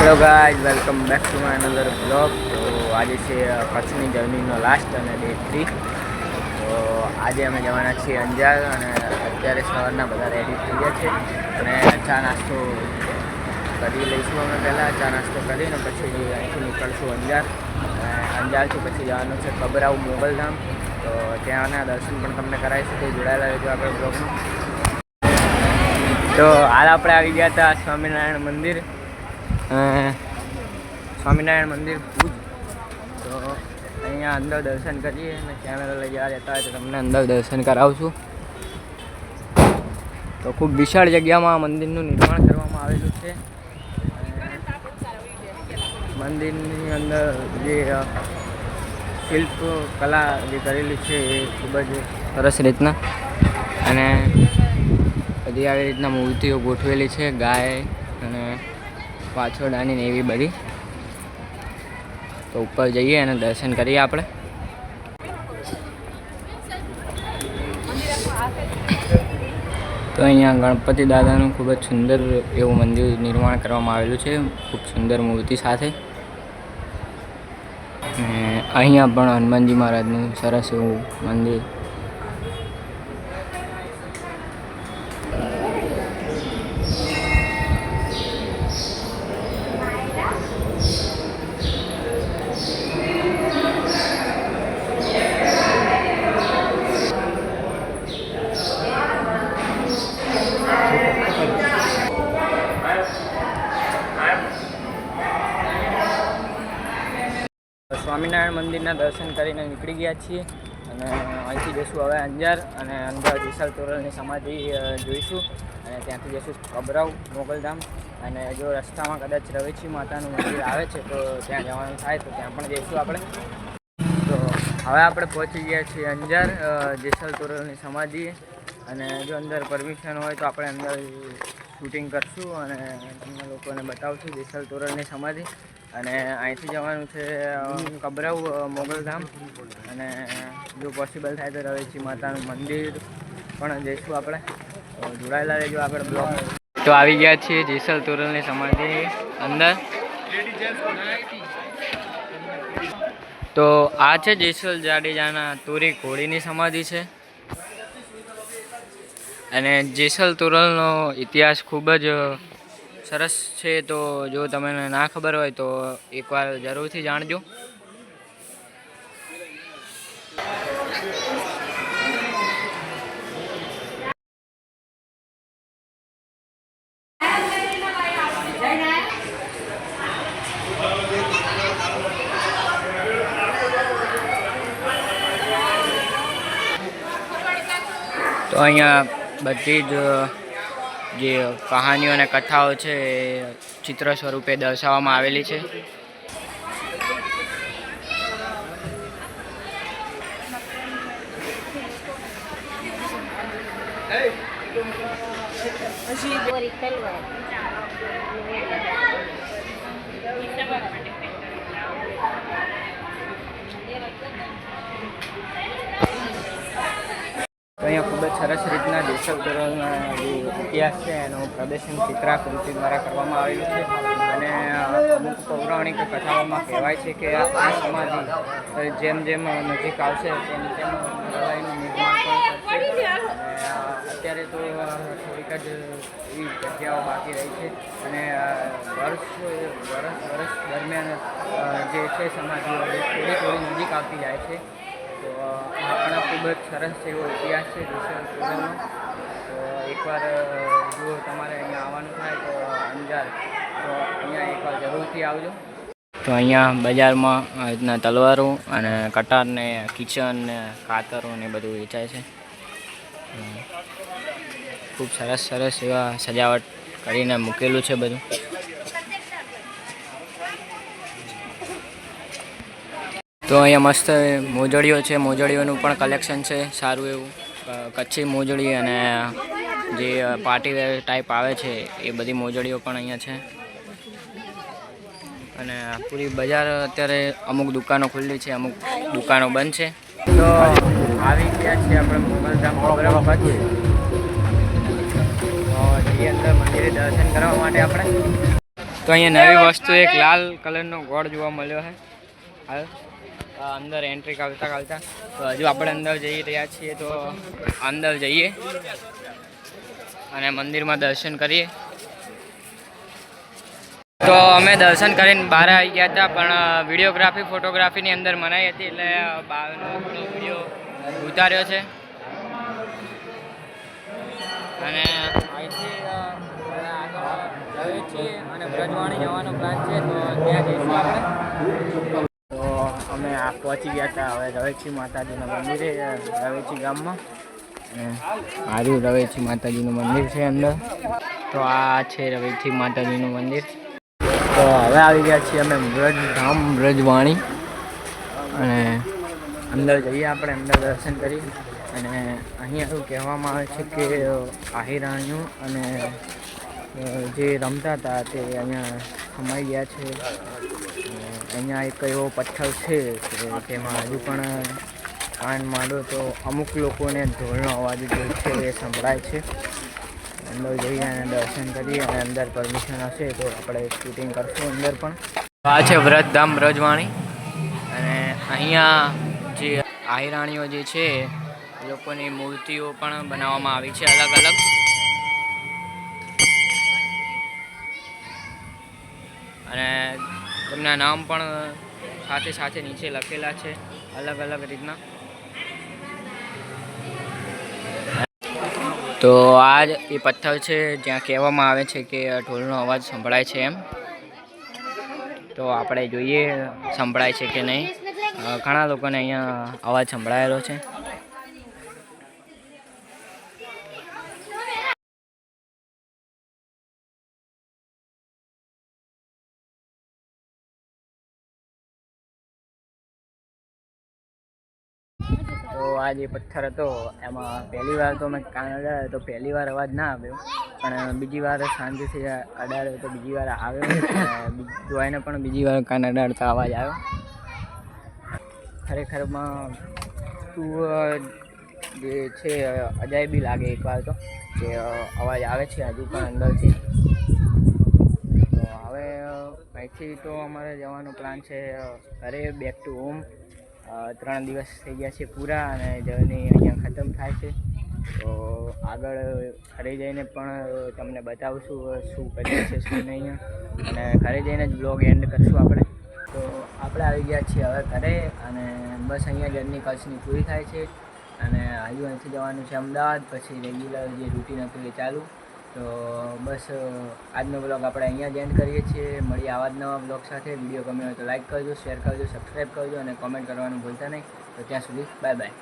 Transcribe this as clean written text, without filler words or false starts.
Hello guys, welcome back to my another blog. તો આજે છે કચ્છની જર્નીનો લાસ્ટ અને ડે 3. તો આજે અમે જવાના છીએ અંજાર અને અત્યારે સવારના બધા રેડી થઈ ગયા છે અને ચા નાસ્તો કરી લઈશું. અમે પહેલાં ચા નાસ્તો કરીને પછી અહીંથી નીકળશું અંજાર. અંજારથી પછી જવાનું છે કબરાઉ મોગલધામ. તો ત્યાંના દર્શન પણ તમને કરાવીશું, તો જોડાયેલા રહેજો આપણે બ્લોગમાં. તો હાલ આપણે આવી ગયા હતા સ્વામિનારાયણ મંદિર, સ્વામિનારાયણ મંદિર ભુજ. તો અહીંયા અંદર દર્શન કરીએ અને કેમેરા લઈ જવા જતા હોય તો તમને અંદર દર્શન કરાવશું. તો ખૂબ વિશાળ જગ્યામાં મંદિરનું નિર્માણ કરવામાં આવેલું છે. મંદિરની અંદર જે શિલ્પ કલા જે કરેલી છે એ ખૂબ જ સરસ રીતના, અને બધી આવી રીતના મૂર્તિઓ ગોઠવેલી છે, ગાય અને વાછરડાની ને એવી બધી. તો ઉપર જઈએ અને દર્શન કરીએ આપણે. તો અહીંયા ગણપતિ દાદાનું ખૂબ જ સુંદર એવું મંદિર નિર્માણ કરવામાં આવેલું છે, ખૂબ સુંદર મૂર્તિ સાથે. અને અહીંયા પણ હનુમાનજી મહારાજનું સરસ એવું મંદિર. સ્વામિનારાયણ મંદિરના દર્શન કરીને નીકળી ગયા છીએ અને અહીંથી જઈશું હવે અંજાર, અને અંદર જેસલ તોરલની સમાધિ જોઈશું અને ત્યાંથી જઈશું કબરાઉ મોગલધામ. અને જો રસ્તામાં કદાચ રવેચી માતાનું મંદિર આવે છે તો ત્યાં જવાનું થાય તો ત્યાં પણ જઈશું આપણે. તો હવે આપણે પહોંચી ગયા છીએ અંજાર જેસલ તોરલની સમાધિ, અને જો અંદર પરમિશન હોય તો આપણે અંદર શૂટિંગ કરશું અને તમને લોકોને બતાવશું જેસલ તોરલની સમાધિ. અને અહીંથી જવાનું છે કબરાઉ મોગલધામ, અને જો પોસિબલ થાય તો રવેચી માતાનું મંદિર પણ જઈશું આપણે. જોડાયેલા રહેજો આપણે બ્લોગ. તો આવી ગયા છીએ જેસલ તોરલની સમાધિ અંદર. તો આ છે જેસલ જાડેજાના તોરી ઘોડીની સમાધિ છે. અને જેસલ તોરલનો ઇતિહાસ ખૂબ જ સરસ છે. તો જો તમને ના ખબર હોય તો એકવાર જરૂરથી જાણજો. તો અહીંયા બધી જ જે કહાનીઓ અને કથાઓ છે એ ચિત્ર સ્વરૂપે દર્શાવવામાં આવેલી છે. તો અહીંયા ખૂબ જ સરસ રીતના જેસલ તોરલના જે ઇતિહાસ છે એનું પ્રદર્શન ચિત્રાકૃતિ દ્વારા કરવામાં આવેલું છે. અને અમુક પૌરાણિક કથાઓમાં કહેવાય છે કે આ સમાધિ જેમ જેમ નજીક આવશે તેમ તેમ લડાઈનું નિર્માણ પણ કરશે. અત્યારે તો થોડીક જ એવી જગ્યાઓ બાકી રહી છે, અને વર્ષ દરમિયાન જે છે સમાધિઓ થોડી નજીક આવતી જાય છે. તો આ પણ ખૂબ જ સરસ એવો ઇતિહાસ છે જેસલ તોરલનો. તો એકવાર જો તમારે અહીંયા આવવાનું થાય તો અંજાર, તો અહીંયા એકવાર જરૂરથી આવજો. તો અહીંયા બજારમાં આ રીતના તલવારો અને કટાર ને કિચન ને કાતરો ને બધું વેચાય છે. ખૂબ સરસ એવા સજાવટ કરીને મૂકેલું છે બધું. તો અહીંયા મસ્ત મોજડીઓ છે, મોજડીઓનું પણ કલેક્શન છે સારું એવું. કચ્છી મોજડી અને જે પાર્ટીવેર ટાઈપ આવે છે એ બધી મોજડીઓ પણ અહીંયા છે. અને પૂરી બજાર અત્યારે અમુક દુકાનો ખુલ્લી છે, અમુક દુકાનો બંધ છે. તો આવી ગયા છીએ આપણે મોગલધામ કબરાઉ પછી. તો જઈએ અંદર મંદિરે દર્શન કરવા માટે આપણે. તો અહીંયા નવી વસ્તુ એક લાલ કલરનો ગોળ જોવા મળ્યો છે હાલ અંદર એન્ટ્રી કરતા તો હજુ આપણે અંદર જઈ રહ્યા છીએ તો અંદર જઈએ અને મંદિરમાં દર્શન કરીએ. તો અમે દર્શન કરીને બહાર આવી ગયા હતા પણ વિડીયોગ્રાફી ફોટોગ્રાફીની અંદર મનાઈ હતી એટલે બહારનો થોડો વિડીયો ઉતાર્યો છે. અને અહીંથી રવેચી અને બ્રજવાણી જવાનો પ્લાન છે તો ત્યાં જઈશું આપણે. તો અમે પહોંચી ગયા હતા હવે રવેચી માતાજીના મંદિરે રવેચી ગામમાં. અને આર્યું રવેચી માતાજીનું મંદિર છે અંદર. તો આ છે રવેચી માતાજીનું મંદિર. તો હવે આવી ગયા છીએ અમે બ્રજધામ બ્રજવાણી અને અંદર જઈએ આપણે અંદર દર્શન કરી. અને અહીંયા એવું કહેવામાં આવે છે કે આહિરાણીઓ અને જે રમતા હતા તે અહીંયા સમાઈ ગયા છે. અહીંયા એક એવો પથ્થર છે કે તેમાં હજુ પણ કાન માંડો તો અમુક લોકોને ઢોલનો અવાજ જે છે એ સંભળાય છે. અંદર જઈએ અને દર્શન કરીએ અને અંદર પરમિશન હશે તો આપણે શૂટિંગ કરશું અંદર પણ. આ છે બ્રજધામ બ્રજવાણી અને અહીંયા જે આહિરાણીઓ જે છે એ લોકોની મૂર્તિઓ પણ બનાવવામાં આવી છે અલગ અલગ. અને તેમના નામ પણ સાથે સાથે નીચે લખેલા છે અલગ અલગ રીતના. તો આ જ એ પથ્થર છે જ્યાં કહેવામાં આવે છે કે ઢોલનો અવાજ સંભળાય છે એમ. તો આપણે જોઈએ સંભળાય છે કે નહીં. ઘણા લોકોને અહીંયા અવાજ સંભળાયેલો છે. તો આ જે પથ્થર હતો એમાં પહેલી વાર તો મેં કાન અડાડ્યો તો પહેલી વાર અવાજ ના આવ્યો પણ બીજી વાર શાંતિથી અડાડ્યો તો બીજી વાર આવ્યો. જોઈને પણ બીજી વાર કાન અડાડતા અવાજ આવ્યો. ખરેખરમાં તું જે છે અજાયબી લાગે એકવાર તો કે અવાજ આવે છે હજુ પણ અંદરથી. તો હવે અહીંથી તો અમારે જવાનો પ્લાન છે ઘરે બેક ટુ હોમ. 3 દિવસ થઈ ગયા છે પૂરા અને જર્ની અહીંયા ખતમ થાય છે. તો આગળ ઘરે જઈને પણ તમને બતાવશું શું કરીએ છીએ શું નહીં. અને ઘરે જઈને જ બ્લોગ એન્ડ કરશું આપણે. તો આપણે આવી ગયા છીએ હવે ઘરે અને બસ અહીંયા જર્ની કચ્છની પૂરી થાય છે. અને હજુ અહીંથી જવાનું છે અમદાવાદ. પછી રેગ્યુલર જે રૂટીન હતું એ ચાલુ. તો બસ આજનો બ્લોગ આપણે અહીંયા જ એન્ડ કરીએ છીએ. મળીએ આવા જ નવા બ્લોગ સાથે. વિડીયો ગમ્યો હોય તો લાઈક કરજો, શેર કરજો, સબસ્ક્રાઈબ કરજો અને કોમેન્ટ કરવાનું ભૂલતા નહીં. તો ત્યાં સુધી બાય બાય.